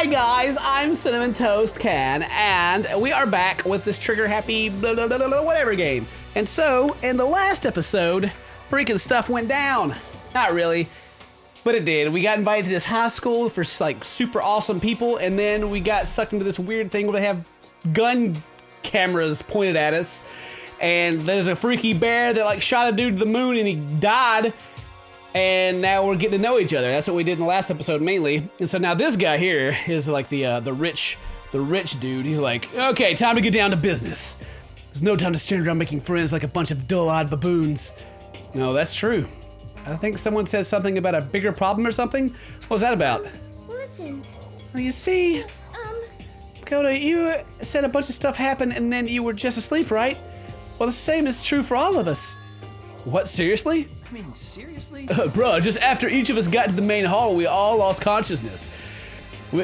Hi guys, I'm CinnamonToastKen, and we are back with this trigger happy blah, blah, blah, blah, whatever game. And so, in the last episode, freaking stuff went down. Not really, but it did. We got invited to this high school for like super awesome people, and then we got sucked into this weird thing where they have gun cameras pointed at us, and there's a freaky bear that like shot a dude to the moon and he died. And now we're getting to know each other. That's what we did in the last episode mainly. And so now this guy here is like the rich dude. He's like, okay, time to get down to business. There's no time to stand around making friends like a bunch of dull-eyed baboons. No, that's true. I think someone said something about a bigger problem or something. What was that about? Listen. Well, you see, Coda, you said a bunch of stuff happened and then you were just asleep, right? Well, the same is true for all of us. What, seriously? I mean, seriously? Bro, just after each of us got to the main hall, we all lost consciousness.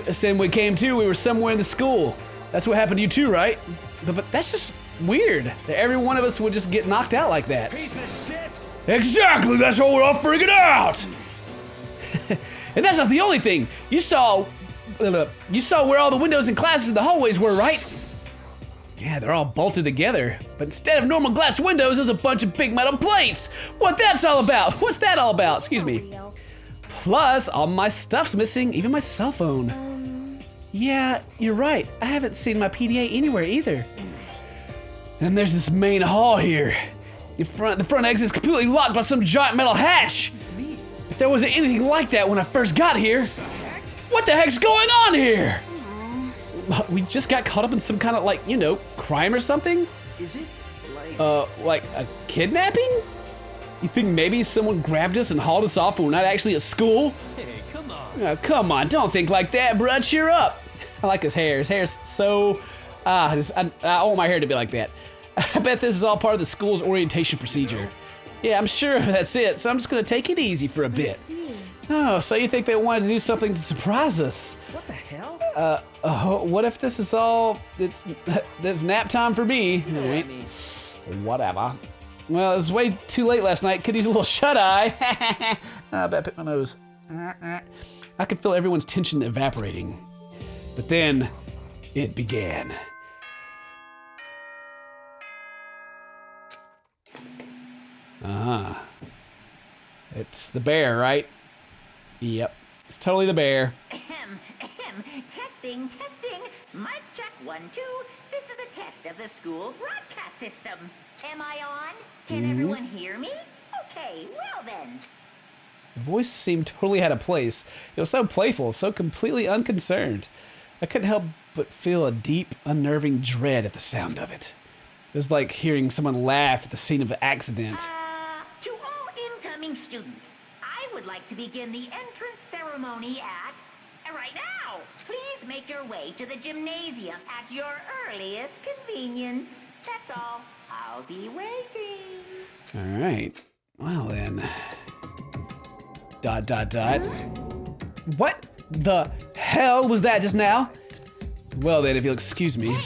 Same we came to, we were somewhere in the school. That's what happened to you too, right? But that's just weird, that every one of us would just get knocked out like that. Piece of shit! Exactly, that's what we're all freaking out! And that's not the only thing. You saw where all the windows and classes in the hallways were, right? Yeah, they're all bolted together, but instead of normal glass windows, there's a bunch of big metal plates. What that's all about? What's that all about? Excuse me. Plus, all my stuff's missing, even my cell phone. Yeah, you're right. I haven't seen my PDA anywhere either. And there's this main hall here. The front exit's completely locked by some giant metal hatch. But there wasn't anything like that when I first got here. What the heck's going on here? We just got caught up in some kind of like, you know, crime or something? Is it like a kidnapping? You think maybe someone grabbed us and hauled us off when we're not actually at school? Hey, come on. Come on, don't think like that, bruh, cheer up. I like his hair. His hair's so, I want my hair to be like that. I bet this is all part of the school's orientation procedure. Yeah, I'm sure that's it, so I'm just gonna take it easy for a bit. Oh, so you think they wanted to do something to surprise us? What the hell? What if this is all, it's nap time for me? Yeah, I mean, Whatever. Well, it was way too late last night. Could use a little shut-eye. I bet I picked my nose. I could feel everyone's tension evaporating. But then, it began. It's the bear, right? Yep, it's totally the bear. Testing. Mic check 1, 2. This is a test of the school broadcast system. Am I on? Can everyone hear me? Okay, well then. The voice seemed totally out of place. It was so playful, so completely unconcerned. I couldn't help but feel a deep, unnerving dread at the sound of it. It was like hearing someone laugh at the scene of an accident. To all incoming students, I would like to begin the entrance ceremony at right now. Please make your way to the gymnasium at your earliest convenience. That's all. I'll be waiting. All right. Well then. ... What the hell was that just now? Well then, if you'll excuse me.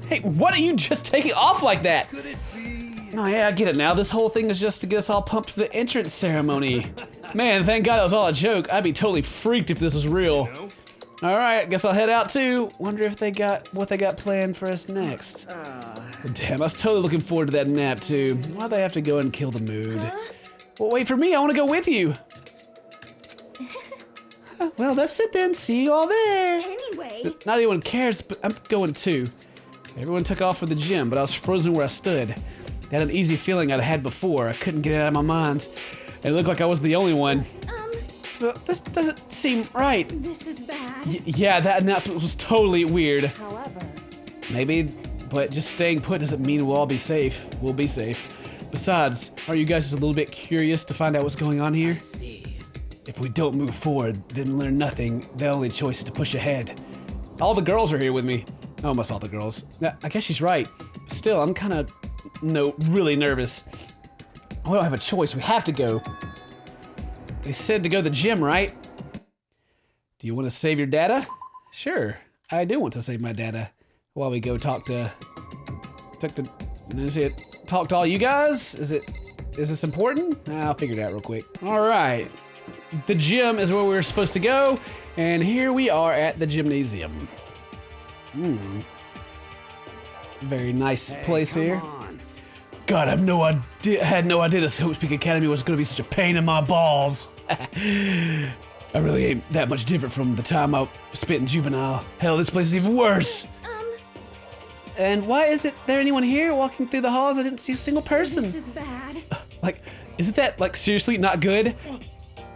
Hey, what are you just taking off like that? could it be? Oh yeah, I get it now. This whole thing is just to get us all pumped for the entrance ceremony. Man, thank God that was all a joke. I'd be totally freaked if this was real. No? All right, guess I'll head out too. Wonder if they got what they got planned for us next. Damn, I was totally looking forward to that nap too. Why'd they have to go and kill the mood? Well, wait for me. I want to go with you. Well, that's it then. See you all there. Anyway. Not anyone cares, but I'm going too. Everyone took off for the gym, but I was frozen where I stood. That uneasy feeling I'd had before. I couldn't get it out of my mind. And it looked like I was the only one. Well, this doesn't seem right. This is bad. Yeah, that announcement was totally weird. However. Maybe, but just staying put doesn't mean we'll all be safe. We'll be safe. Besides, are you guys just a little bit curious to find out what's going on here? If we don't move forward, then learn nothing, the only choice is to push ahead. All the girls are here with me. Almost all the girls. I guess she's right. Still, I'm kind of, really nervous. We don't have a choice, we have to go. They said to go to the gym, right? Do you want to save your data? Sure, I do want to save my data. While we go talk to all you guys? Is this important? I'll figure it out real quick. All right. the gym is where we were supposed to go, and here we are at the gymnasium. Very nice place here. On. God, I had no idea this Hope Speak Academy was going to be such a pain in my balls. I really ain't that much different from the time I spent in juvenile. Hell, this place is even worse. And why is there anyone here walking through the halls? I didn't see a single person. This is bad. Like, isn't that, like, seriously not good?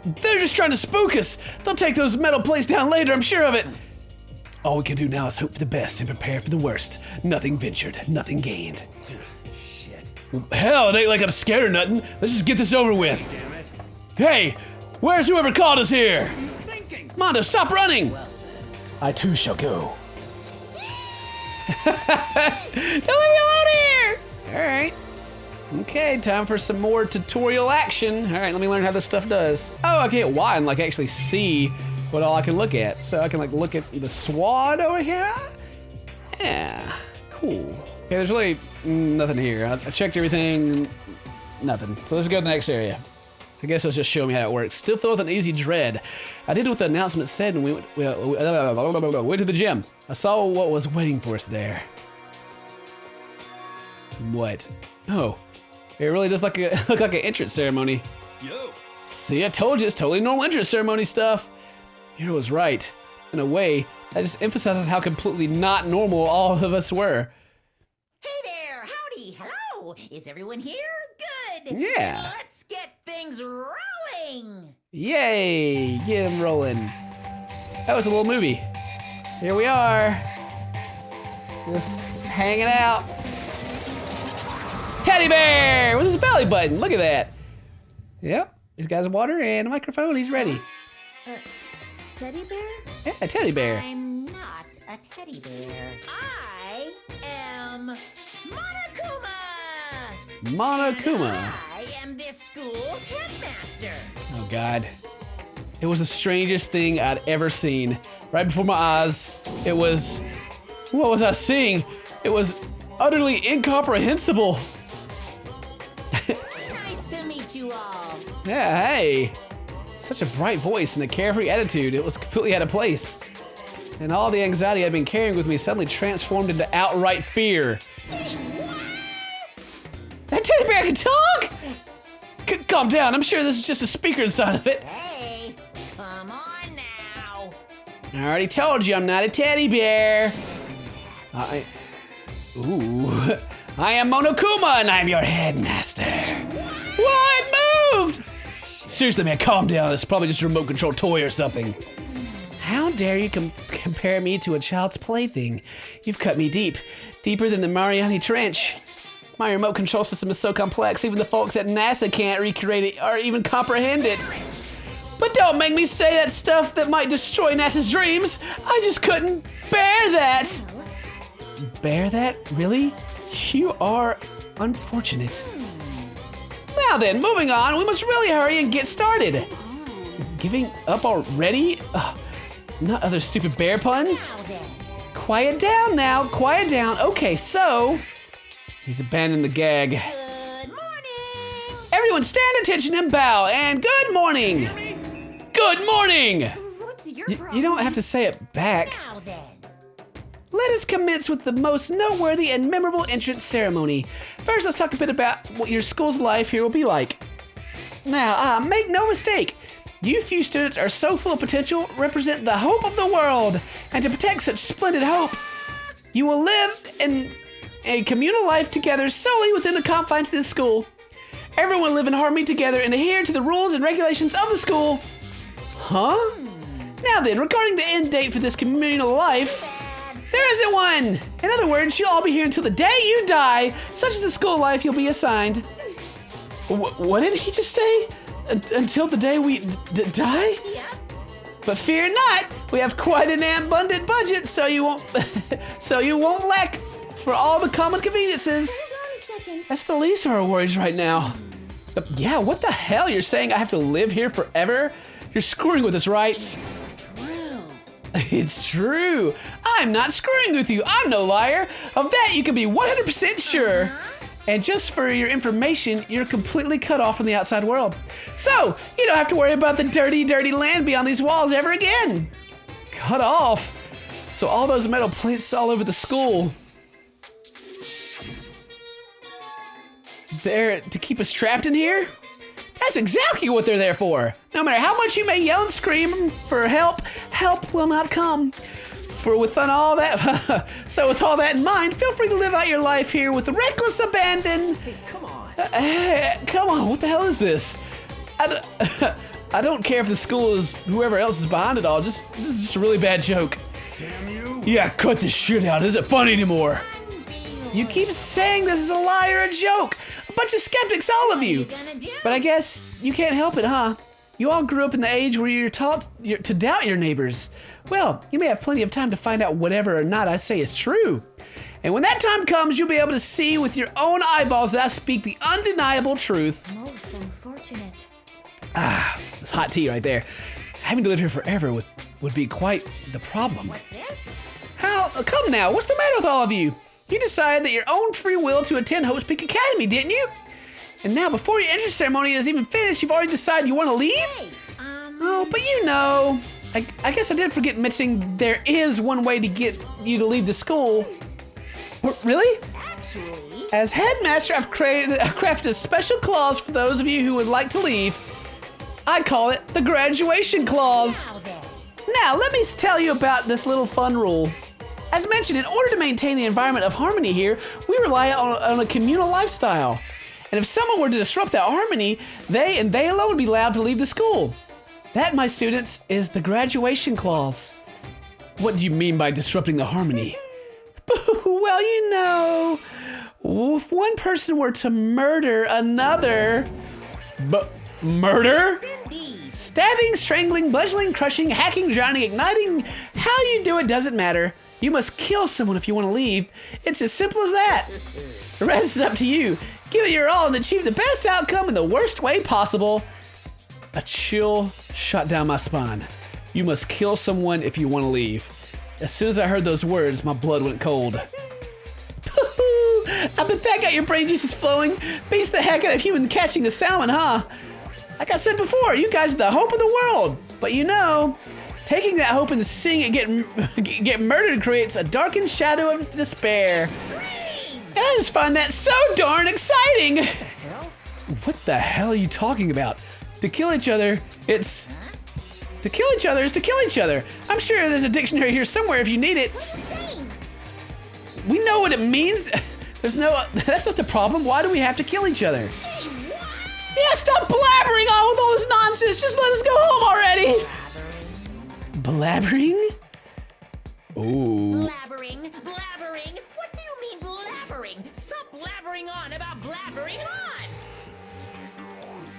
They're just trying to spook us. They'll take those metal plates down later, I'm sure of it. All we can do now is hope for the best and prepare for the worst. Nothing ventured, nothing gained. Shit. Hell, it ain't like I'm scared or nothing. Let's just get this over with. Damn it. Hey, where's whoever called us here? Thinking. Mondo, stop running. I too shall go. Don't leave me alone here. All right. Okay, time for some more tutorial action. All right, let me learn how this stuff does. Oh, I can hit Y and like actually see what all I can look at. So I can like look at the SWAT over here. Yeah, cool. Okay, there's really nothing here. I checked everything, nothing. So let's go to the next area. I guess let's just show me how it works. Still filled with an easy dread. I did what the announcement said and we went to the gym. I saw what was waiting for us there. What? Oh, it really does look like an entrance ceremony. Yo. See, I told you, it's totally normal entrance ceremony stuff. Hero was right. In a way, that just emphasizes how completely not normal all of us were. Hey there, howdy, hello. Is everyone here? Good. Yeah. Let's get things rolling. Yay, get him rolling. That was a little movie. Here we are. Just hanging out. Teddy bear with his belly button, look at that. Yep, he's got his water and a microphone, he's ready. Teddy bear? Yeah, a teddy bear. I'm not a teddy bear. I am Monokuma. Monokuma. I am this school's headmaster. Oh God. It was the strangest thing I'd ever seen. Right before my eyes, it was, what was I seeing? It was utterly incomprehensible. Nice to meet you all. Yeah, hey. Such a bright voice and a carefree attitude. It was completely out of place. And all the anxiety I'd been carrying with me suddenly transformed into outright fear. Say what? That teddy bear can talk? Calm down, I'm sure this is just a speaker inside of it. Hey, come on now. I already told you I'm not a teddy bear. I am Monokuma and I'm your headmaster. What? Moved! Seriously, man, calm down. It's probably just a remote control toy or something. How dare you compare me to a child's plaything? You've cut me deep, deeper than the Mariani Trench. My remote control system is so complex, even the folks at NASA can't recreate it or even comprehend it. But don't make me say that stuff that might destroy NASA's dreams. I just couldn't bear that. Bear that? Really? You are unfortunate. Now then, moving on, we must really hurry and get started. Giving up already? Not other stupid bear puns? Now then. Quiet down now, quiet down. Okay, so, he's abandoned the gag. Good morning. Everyone stand attention and bow, and good morning. Good morning. What's your problem? You don't have to say it back. Now then. Let us commence with the most noteworthy and memorable entrance ceremony. First, let's talk a bit about what your school's life here will be like. Now, make no mistake, you few students are so full of potential, represent the hope of the world, and to protect such splendid hope, you will live in a communal life together solely within the confines of this school. Everyone will live in harmony together and adhere to the rules and regulations of the school. Huh? Now then, regarding the end date for this communal life, there isn't one! In other words, you'll all be here until the day you die, such as the school life you'll be assigned. What did he just say? Until the day we die? Yep. But fear not, we have quite an abundant budget, so you won't lack for all the common conveniences. Hold on a second. That's the least of our worries right now. Yeah, what the hell? You're saying I have to live here forever? You're screwing with us, right? It's true. I'm not screwing with you. I'm no liar. Of that you can be 100% sure. And just for your information, you're completely cut off from the outside world. So, you don't have to worry about the dirty, dirty land beyond these walls ever again. Cut off? So all those metal plates all over the school, they're to keep us trapped in here? That's exactly what they're there for. No matter how much you may yell and scream for help, help will not come. So with all that in mind, feel free to live out your life here with reckless abandon. Hey, come on. Come on, what the hell is this? I don't care if the school is whoever else is behind it all. This is just a really bad joke. Damn you. Yeah, cut this shit out. It isn't funny anymore. You keep saying this is a lie or a joke. A bunch of skeptics, all of you. But I guess you can't help it, huh? You all grew up in the age where you're taught to doubt your neighbors. Well, you may have plenty of time to find out whatever or not I say is true. And when that time comes, you'll be able to see with your own eyeballs that I speak the undeniable truth. Most unfortunate. Ah, it's hot tea right there. Having to live here forever would be quite the problem. What's this? Come now, what's the matter with all of you? You decided that your own free will to attend Hope's Peak Academy, didn't you? And now, before your entrance ceremony is even finished, you've already decided you want to leave? Hey, Oh, but you know, I guess I did forget mentioning there is one way to get you to leave the school. Really? actually. As headmaster, I've crafted a special clause for those of you who would like to leave. I call it the graduation clause. Now then. Now, let me tell you about this little fun rule. As mentioned, in order to maintain the environment of harmony here, we rely on a communal lifestyle. And if someone were to disrupt that harmony, they alone would be allowed to leave the school. That, my students, is the graduation clause. What do you mean by disrupting the harmony? Well, you know, if one person were to murder another... Murder? Indeed. Stabbing, strangling, bludgeoning, crushing, hacking, drowning, igniting, how you do it doesn't matter. You must kill someone if you want to leave. It's as simple as that. The rest is up to you. Give it your all and achieve the best outcome in the worst way possible. A chill shot down my spine. You must kill someone if you want to leave. As soon as I heard those words, my blood went cold. I bet that got your brain juices flowing. Beats the heck out of human catching a salmon, huh? Like I said before, you guys are the hope of the world. But you know, taking that hope and seeing it get murdered creates a darkened shadow of despair. And I just find that so darn exciting. What the hell are you talking about? To kill each other, to kill each other is to kill each other. I'm sure there's a dictionary here somewhere if you need it. What are you saying? We know what it means. That's not the problem. Why do we have to kill each other? Hey, what? Yeah, stop blabbering on with all this nonsense. Just let us go home already. Blabbering? Ooh. Blabbering, blabbering. What do you mean blabbering? Stop blabbering on about blabbering on.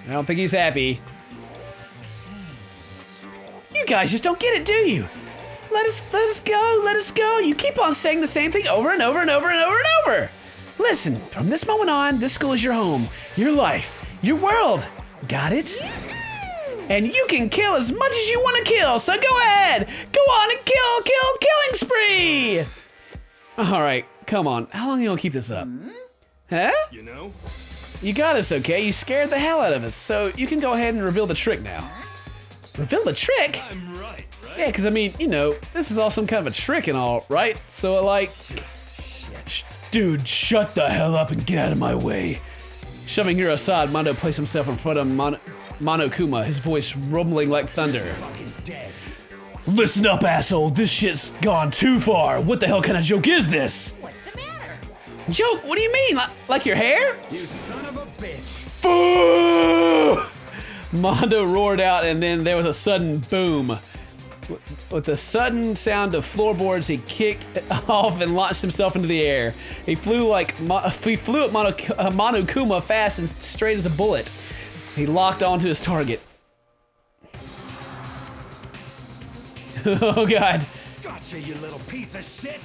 I don't think he's happy. You guys just don't get it, do you? Let us go, let us go. You keep on saying the same thing over and over and over and over and over. Listen, from this moment on, this school is your home, your life, your world. Got it? And you can kill as much as you want to kill, so go ahead. Go on and killing spree. All right, come on. How long are you gonna keep this up? Huh? You know? You got us, okay? You scared the hell out of us, so you can go ahead and reveal the trick now. Reveal the trick? I'm right? Yeah, because I mean, you know, this is all some kind of a trick and all, right? So, like, dude, shut the hell up and get out of my way. Shoving her aside, Mondo placed himself in front of Monokuma, his voice rumbling like thunder. Fucking dead. Listen up, asshole. This shit's gone too far. What the hell kind of joke is this? What's the matter? Joke? What do you mean? Like your hair? You son of a bitch. Foo! Mondo roared out, and then there was a sudden boom. With the sudden sound of floorboards, he kicked off and launched himself into the air. He flew at Monokuma fast and straight as a bullet. He locked onto his target. Oh God. Gotcha, you little piece of shit.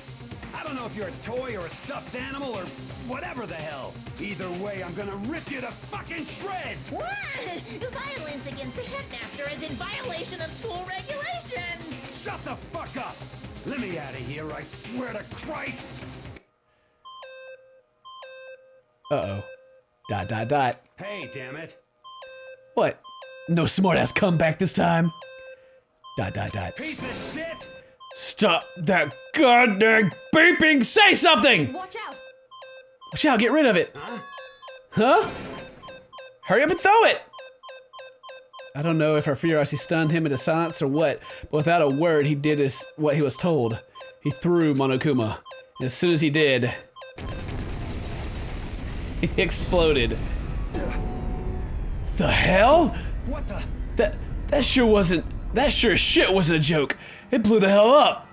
I don't know if you're a toy or a stuffed animal or whatever the hell. Either way, I'm gonna rip you to fucking shreds. What? Violence against the headmaster is in violation of school regulations. Shut the fuck up. Let me out of here, I swear to Christ. Uh-oh. ... Hey, damn it. What? No smartass comeback this time? ... Piece of shit! Stop that goddamn beeping! Say something! Watch out! Watch out, get rid of it. Huh? Hurry up and throw it! I don't know if our curiosity stunned him into silence or what, but without a word, he did what he was told. He threw Monokuma. And as soon as he did, he exploded. The hell? What the? That sure as shit wasn't a joke. It blew the hell up.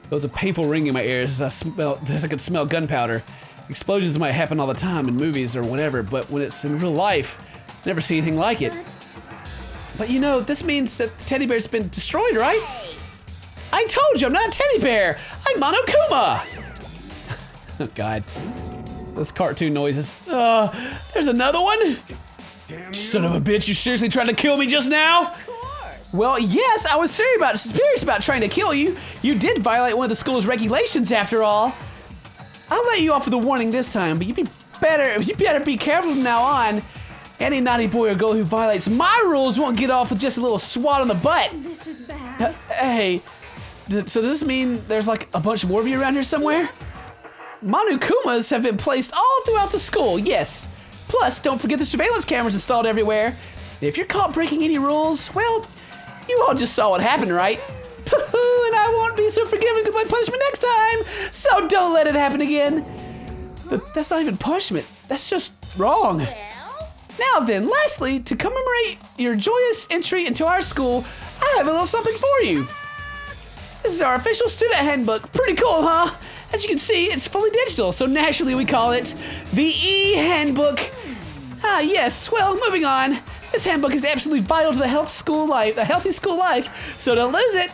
There was a painful ring in my ears as I could smell gunpowder. Explosions might happen all the time in movies or whatever, but when it's in real life, I never see anything like it. But you know, this means that the teddy bear's been destroyed, right? I told you, I'm not a teddy bear. I'm Monokuma. Oh God, those cartoon noises. There's another one. Damn you. Son of a bitch, you seriously tried to kill me just now? Well, yes, I was serious about trying to kill you. You did violate one of the school's regulations after all. I'll let you off with a warning this time, but you better be careful from now on. Any naughty boy or girl who violates my rules won't get off with just a little swat on the butt. This is bad. Hey, so does this mean there's like a bunch more of you around here somewhere? Monokumas have been placed all throughout the school, yes. Plus, don't forget the surveillance cameras installed everywhere. If you're caught breaking any rules, well, you all just saw what happened, right? And I won't be so forgiving with my punishment next time, so don't let it happen again. That's not even punishment, that's just wrong. Now then, lastly, to commemorate your joyous entry into our school, I have a little something for you. This is our official student handbook. Pretty cool, huh? As you can see, it's fully digital, so naturally we call it the E-Handbook. Ah, yes, well, moving on. This handbook is absolutely vital to the healthy school life, so don't lose it.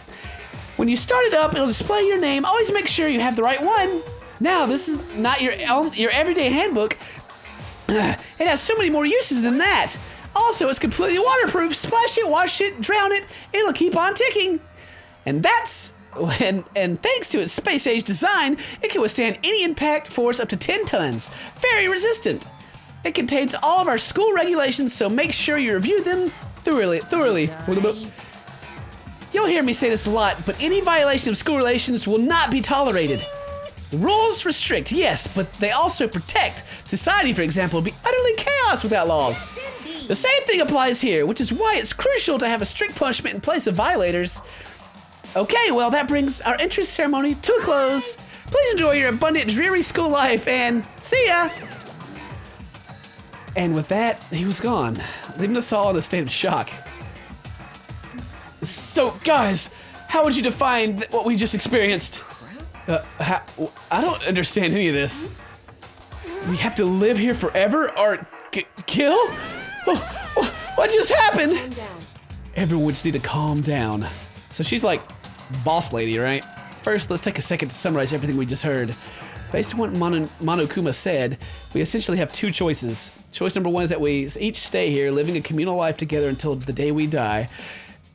When you start it up, it'll display your name. Always make sure you have the right one. Now, this is not your everyday handbook. It has so many more uses than that. Also, it's completely waterproof. Splash it, wash it, drown it. It'll keep on ticking. And thanks to its space-age design, it can withstand any impact force up to 10 tons. Very resistant. It contains all of our school regulations, so make sure you review them thoroughly. Nice. You'll hear me say this a lot, but any violation of school relations will not be tolerated. Rules restrict, yes, but they also protect. Society, for example, would be utterly chaos without laws. The same thing applies here, which is why it's crucial to have a strict punishment in place of violators. Okay, well, that brings our entrance ceremony to a close. Please enjoy your abundant, dreary school life, and see ya! And with that, he was gone, leaving us all in a state of shock. So, guys, how would you define what we just experienced? I don't understand any of this. We have to live here forever or kill? What just happened? Calm down. Everyone just need to calm down. So she's like boss lady, right? First, let's take a second to summarize everything we just heard. Based on what Monokuma said, we essentially have two choices. Choice number one is that we each stay here, living a communal life together until the day we die.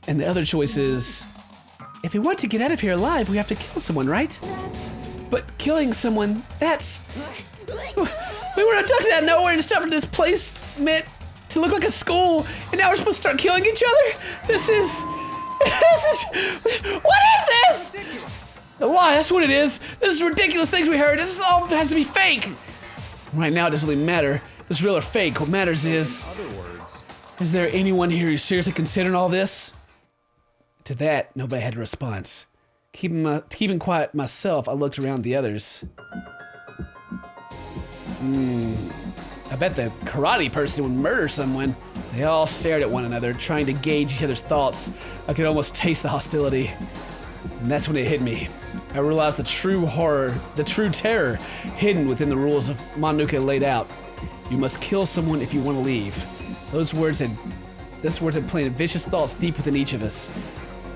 And the other choice is, if we want to get out of here alive, we have to kill someone, right? But killing someone, that's... We were abducted out of nowhere and stuff in this place meant to look like a school, and now we're supposed to start killing each other? This is... What is this? A lie, that's what it is. This is ridiculous things we heard. This is all has to be fake. Right now, it doesn't really matter if it's real or fake. What matters is there anyone here who's seriously considering all this? To that, nobody had a response. Keeping quiet myself, I looked around the others. I bet the karate person would murder someone. They all stared at one another, trying to gauge each other's thoughts. I could almost taste the hostility. And that's when it hit me. I realized the true horror, the true terror hidden within the rules of Monuka laid out. You must kill someone if you want to leave. Those words had planted vicious thoughts deep within each of us.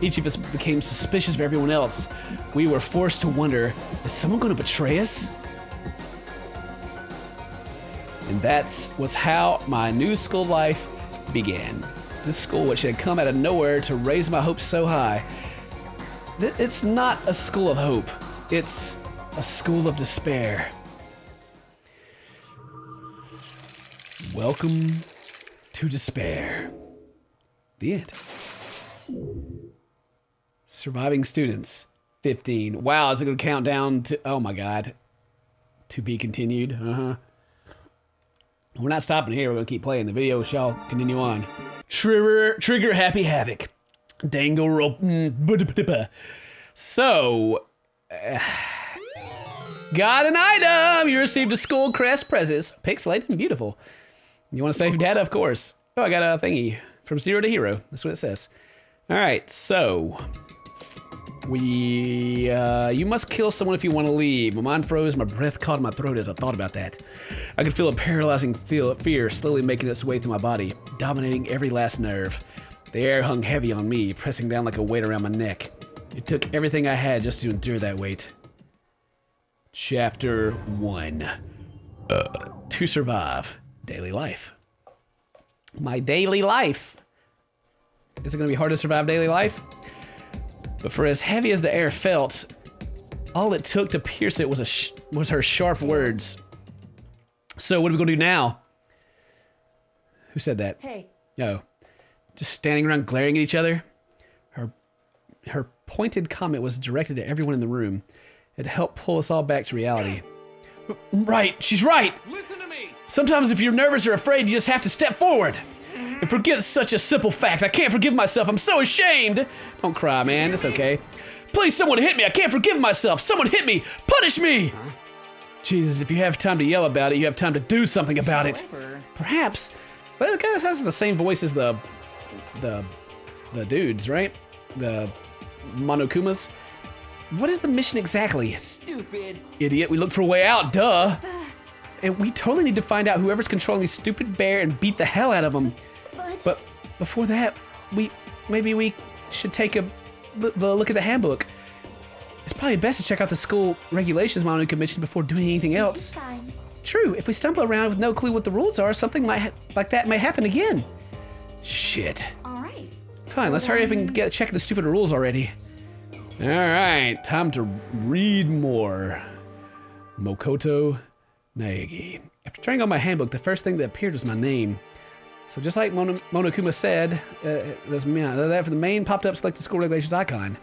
Each of us became suspicious of everyone else. We were forced to wonder, is someone going to betray us? And that was how my new school life began. This school, which had come out of nowhere to raise my hopes so high. It's not a school of hope. It's a school of despair. Welcome to despair. The end. Surviving students, 15. Wow, is it going to count down to, oh my God. To be continued, We're not stopping here, we're going to keep playing. The video shall continue on. Trigger Happy Havoc. Danganronpa. So, got an item! You received a school crest presents. Pixelated and beautiful. You want to save data, of course. Oh, I got a thingy. From 0 to hero. That's what it says. Alright, so. You must kill someone if you want to leave. My mind froze, my breath caught in my throat as I thought about that. I could feel a paralyzing fear slowly making its way through my body, dominating every last nerve. The air hung heavy on me, pressing down like a weight around my neck. It took everything I had just to endure that weight. Chapter 1. To survive. Daily life. My daily life. Is it going to be hard to survive daily life? But for as heavy as the air felt, all it took to pierce it was her sharp words. So what are we going to do now? Who said that? Hey. Oh. Just standing around glaring at each other? Her pointed comment was directed at everyone in the room. It helped pull us all back to reality. Right, she's right! Listen to me! Sometimes if you're nervous or afraid, you just have to step forward. And forget such a simple fact. I can't forgive myself. I'm so ashamed. Don't cry, man. It's okay. Please, someone hit me. I can't forgive myself. Someone hit me. Punish me. Jesus, if you have time to yell about it, you have time to do something about it. Perhaps. But it kind of has the same voice as the dudes, right? The Monokumas. What is the mission exactly? Stupid. Idiot. We look for a way out. Duh. And we totally need to find out whoever's controlling these stupid bear and beat the hell out of them. But before that, maybe we should take a look at the handbook. It's probably best to check out the school regulations Monoka mentioned before doing anything else. Fine. True, if we stumble around with no clue what the rules are, something like that may happen again. Shit. All right. Fine, let's hurry up and get checking the stupid rules already. All right, time to read more. Mokoto Naegi. After turning on my handbook, the first thing that appeared was my name. So just like Monokuma said, the main popped up select the school regulations icon.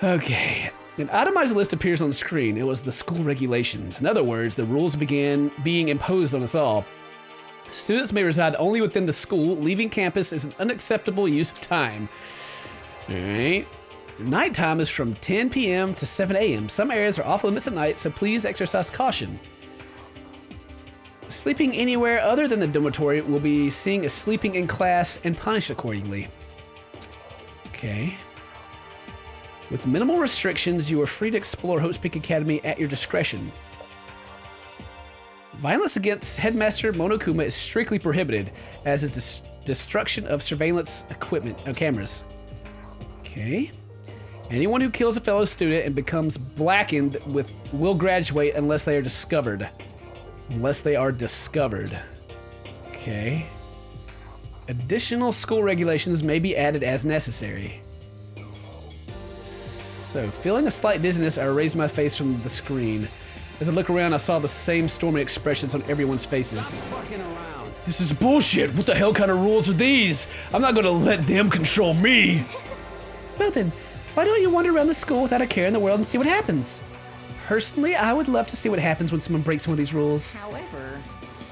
Okay, an itemized list appears on the screen. It was the school regulations. In other words, the rules began being imposed on us all. Students may reside only within the school. Leaving campus is an unacceptable use of time. All right. Nighttime is from 10 p.m. to 7 a.m. Some areas are off limits at night, so please exercise caution. Sleeping anywhere other than the dormitory will be seen as sleeping in class and punished accordingly. Okay. With minimal restrictions, you are free to explore Hope's Peak Academy at your discretion. Violence against Headmaster Monokuma is strictly prohibited, as is destruction of surveillance equipment cameras. Okay. Anyone who kills a fellow student and becomes blackened will graduate unless they are discovered. Unless they are discovered. Okay. Additional school regulations may be added as necessary. So, feeling a slight dizziness, I raised my face from the screen. As I looked around, I saw the same stormy expressions on everyone's faces. This is bullshit. What the hell kind of rules are these? I'm not gonna let them control me. Well then, why don't you wander around the school without a care in the world and see what happens? Personally, I would love to see what happens when someone breaks one of these rules. However,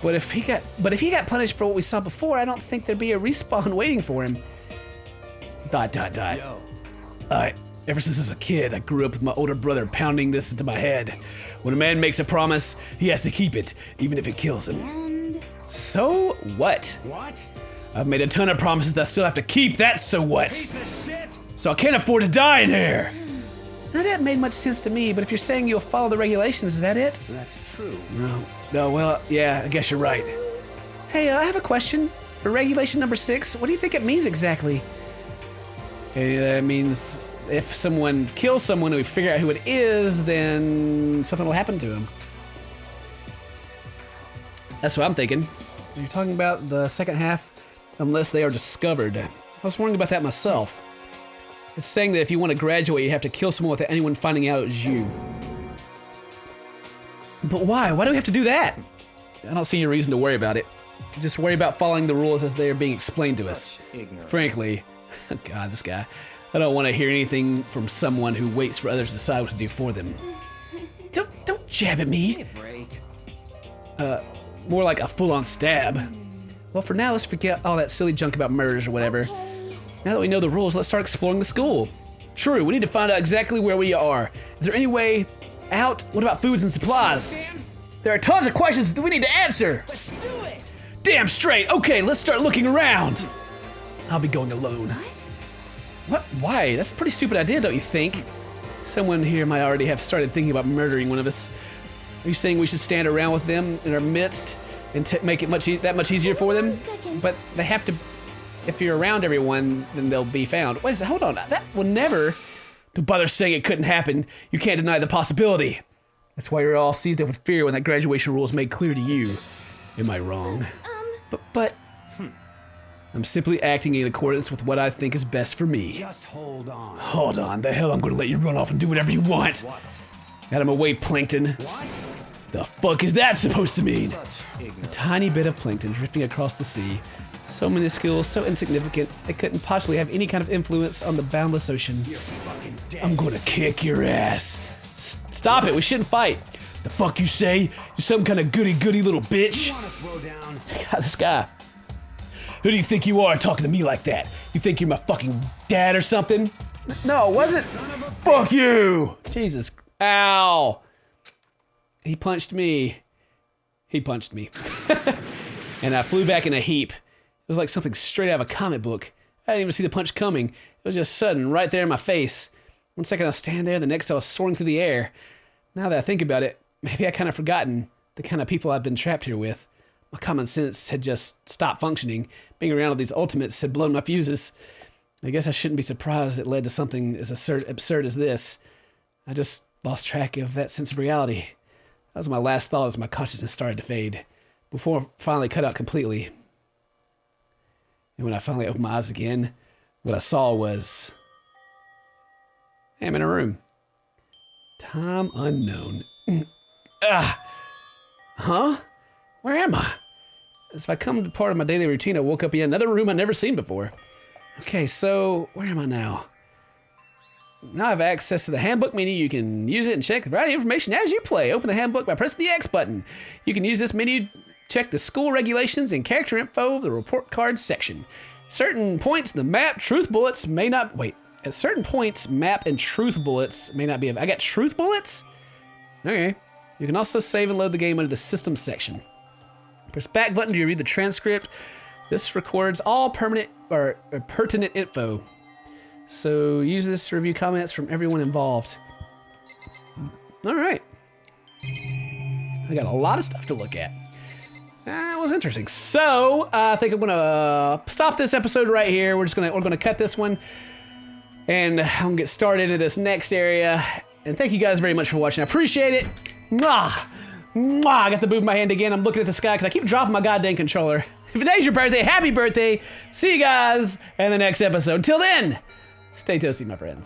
But if he got punished for what we saw before, I don't think there'd be a respawn waiting for him. ... Yo. Ever since I was a kid, I grew up with my older brother pounding this into my head. When a man makes a promise, he has to keep it, even if it kills him. And So what? What? I've made a ton of promises that I still have to keep. That's so what? Piece of shit! So I can't afford to die in here. Now that made much sense to me, but if you're saying you'll follow the regulations, is that it? That's true. No, well, yeah, I guess you're right. Hey, I have a question. For regulation number 6, what do you think it means exactly? It means if someone kills someone and we figure out who it is, then something will happen to him. That's what I'm thinking. You're talking about the second half, unless they are discovered. I was wondering about that myself. It's saying that if you want to graduate, you have to kill someone without anyone finding out it was you. But why? Why do we have to do that? I don't see any reason to worry about it. Just worry about following the rules as they are being explained to us. Frankly, God, this guy. I don't want to hear anything from someone who waits for others to decide what to do for them. Don't jab at me. More like a full-on stab. Well, for now, let's forget all that silly junk about murders or whatever. Now that we know the rules, let's start exploring the school. True, we need to find out exactly where we are. Is there any way out? What about foods and supplies? There are tons of questions that we need to answer. Let's do it! Damn straight. Okay, let's start looking around. I'll be going alone. What? Why? That's a pretty stupid idea, don't you think? Someone here might already have started thinking about murdering one of us. Are you saying we should stand around with them in our midst and make it that much easier for them? But they have to. If you're around everyone, then they'll be found. Wait a second, hold on. That will never. Don't bother saying it couldn't happen. You can't deny the possibility. That's why you're all seized up with fear when that graduation rule is made clear to you. Am I wrong? But I'm simply acting in accordance with what I think is best for me. Just hold on. Hold on, the hell I'm gonna let you run off and do whatever you want. What? Out of my way, plankton. What? The fuck is that supposed to mean? A tiny bit of plankton drifting across the sea. So minuscule, so insignificant, it couldn't possibly have any kind of influence on the boundless ocean. You're fucking dead. I'm gonna kick your ass. Stop it, we shouldn't fight. The fuck you say? You're some kind of goody-goody little bitch? You wanna throw down? God, this guy. Who do you think you are talking to me like that? You think you're my fucking dad or something? No, it wasn't. Fuck you! Jesus. Ow. He punched me. He punched me. And I flew back in a heap. It was like something straight out of a comic book. I didn't even see the punch coming. It was just sudden, right there in my face. One second I was standing there, the next I was soaring through the air. Now that I think about it, maybe I kind of forgotten the kind of people I've been trapped here with. My common sense had just stopped functioning. Being around all these ultimates had blown my fuses. I guess I shouldn't be surprised it led to something as absurd as this. I just lost track of that sense of reality. That was my last thought as my consciousness started to fade, before it finally cut out completely. And when I finally opened my eyes again, what I saw was... I'm in a room. Time unknown. Huh? Where am I? As I come to part of my daily routine, I woke up in another room I'd never seen before. Okay, so where am I now? Now I have access to the handbook, meaning you can use it and check the variety of information as you play. Open the handbook by pressing the X button. You can use this menu to check the school regulations and character info of the report card section. Certain points, the map, truth bullets may not... Wait. At certain points, map and truth bullets may not be... I got truth bullets? Okay. You can also save and load the game under the system section. Press back button to read the transcript. This records all pertinent info. So use this to review comments from everyone involved. All right. I got a lot of stuff to look at. That was interesting. So I think I'm gonna stop this episode right here. We're gonna cut this one, and I'm gonna get started into this next area. And thank you guys very much for watching. I appreciate it. Mwah! Mwah! I got the boob in my hand again. I'm looking at the sky because I keep dropping my goddamn controller. If today's your birthday, happy birthday. See you guys in the next episode. Till then, stay toasty, my friends.